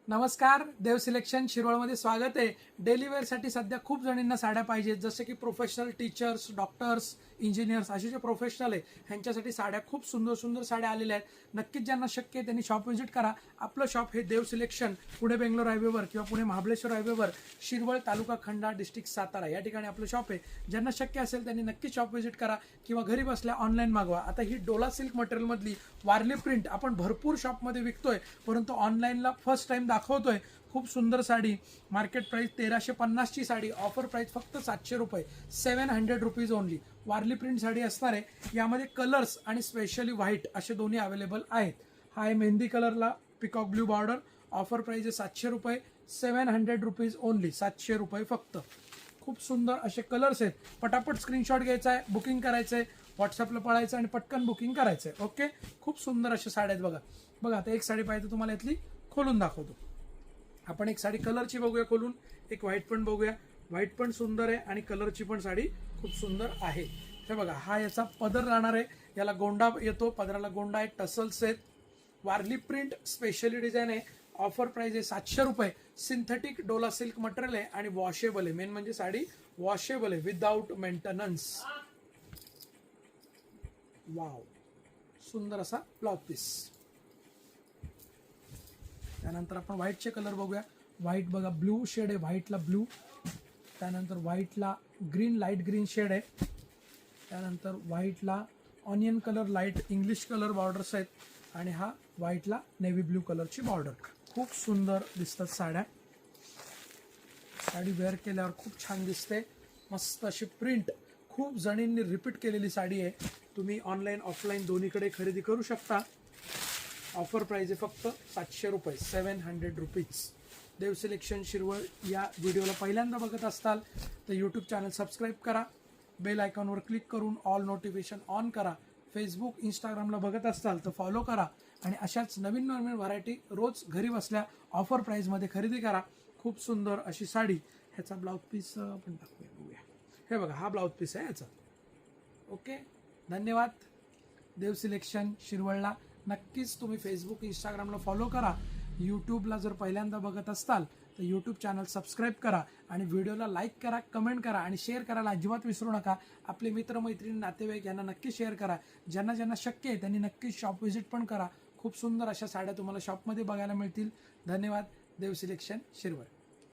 नमस्कार, देव सिलेक्शन शिरोळमध्ये स्वागत आहे. डेली वेअरसाठी सध्या खूप जणींना साड्या पाहिजेत, जसे की प्रोफेशनल टीचर्स, डॉक्टर्स, इंजिनियर्स असे जे प्रोफेशनल आहे ह्यांच्यासाठी साड्या खूप सुंदर सुंदर साड्या आलेल्या आहेत. नक्कीच ज्यांना शक्य आहे त्यांनी शॉप व्हिजिट करा. आपलं शॉप हे देव सिलेक्शन पुणे बेंगलोर हायवेवर किंवा पुणे महाबळेश्वर हायवेवर शिरवळ तालुका खंडा डिस्ट्रिक्ट सातारा या ठिकाणी आपलं शॉप आहे. ज्यांना शक्य असेल त्यांनी नक्कीच शॉप व्हिजिट करा किंवा घरी बसल्या ऑनलाईन मागवा. आता ही डोला सिल्क मटेरियलमधली वारली प्रिंट आपण भरपूर शॉपमध्ये विकतोय, परंतु ऑनलाईनला फर्स्ट टाइम दाखवतोय. खूप सुंदर साडी, मार्केट प्राइस 1350 ची साडी, ऑफर प्राइस फक्त 700 रुपये, 700 rupees only. Warli print sari असणार आहे. यामध्ये कलर्स आणि स्पेशली व्हाईट असे दोन्ही अवेलेबल आहेत. हा आहे मेहंदी कलरला peacock blue border, offer price आहे 700 रुपये, 700 रुपीज ओनली, 700 रुपये फक्त. खूप सुंदर असे कलर्स आहेत. पटापट स्क्रीनशॉट घ्यायचा आहे, बुकिंग करायचं आहे, व्हॉट्सअपला पळायचं आणि पटकन बुकिंग करायचं आहे. ओके, खूप सुंदर अशा साड्या आहेत. बघा आता एक साडी पाहिजे तुम्हाला यातली खोलून दाखवतो. आपण एक साडी कलरची बघूया खोलून, एक व्हाईट पण बघूया. व्हाईट पण सुंदर आहे आणि कलरची पण साडी खूप सुंदर आहे. हे बघा, हा याचा पदर राहणार आहे. याला गोंडा येतो, पदराला गोंडा आहे, टसल्स आहेत. वारली प्रिंट स्पेशली डिझाईन आहे. ऑफर प्राइस आहे 700 रुपये. सिंथेटिक डोला सिल्क मटेरियल आहे आणि वॉशेबल आहे. मेन म्हणजे साडी वॉशेबल आहे विदाउट मेंटेनन्स. वाव, सुंदर असा ब्लाउज पीस. त्यानंतर आपण व्हाईटचे कलर बघूया. व्हाईट बघा, ब्लू शेड आहे, व्हाईटला ब्लू. त्यानंतर व्हाईटला ग्रीन, लाईट ग्रीन शेड आहे. त्यानंतर व्हाईटला onion colour, light English colour borders आहेत आणि हा व्हाईटला नेव्ही ब्लू कलरची बॉर्डर. खूप सुंदर दिसतात साड्या. साडी वेअर केल्यावर खूप छान दिसते. मस्त अशी प्रिंट, खूप जणींनी रिपीट केलेली साडी आहे. तुम्ही ऑनलाईन ऑफलाईन दोन्हीकडे खरेदी करू शकता. ऑफर प्राइस आहे फक्त 700 रुपये, 700 रुपीज. देव सिलेक्शन शिरवळ या व्हिडिओला पहिल्यांदा बघत असताल तर यूट्यूब चॅनल सबस्क्राईब करा. बेल आयकॉनवर क्लिक करून ऑल नोटिफिकेशन ऑन करा. फेसबुक इंस्टाग्रामला बघत असताल तर फॉलो करा आणि अशाच नवीन नवीन व्हरायटी रोज घरी बसल्या ऑफर प्राईजमध्ये खरेदी करा. खूप सुंदर अशी साडी. ह्याचा ब्लाउज पीस आपण टाकूया, बघूया. हे बघा, हा ब्लाउज पीस आहे ह्याचा. ओके, धन्यवाद. देव सिलेक्शन शिरवळला नक्कीच तुम्ही फेसबुक इंस्टाग्रामला फॉलो करा. यूट्यूबला जर पहिल्यांदा बघत असताल तर यूट्यूब चॅनल सबस्क्राईब करा आणि व्हिडिओला लाईक करा, कमेंट करा आणि शेअर करायला अजिबात विसरू नका. आपले मित्रमैत्रिणी, नातेवाईक यांना नक्की शेअर करा. ज्यांना ज्यांना शक्य आहे त्यांनी नक्की शॉप व्हिजिट पण करा. खूप सुंदर अशा साड्या तुम्हाला शॉपमध्ये बघायला मिळतील. धन्यवाद. देव सिलेक्शन शिरवळ.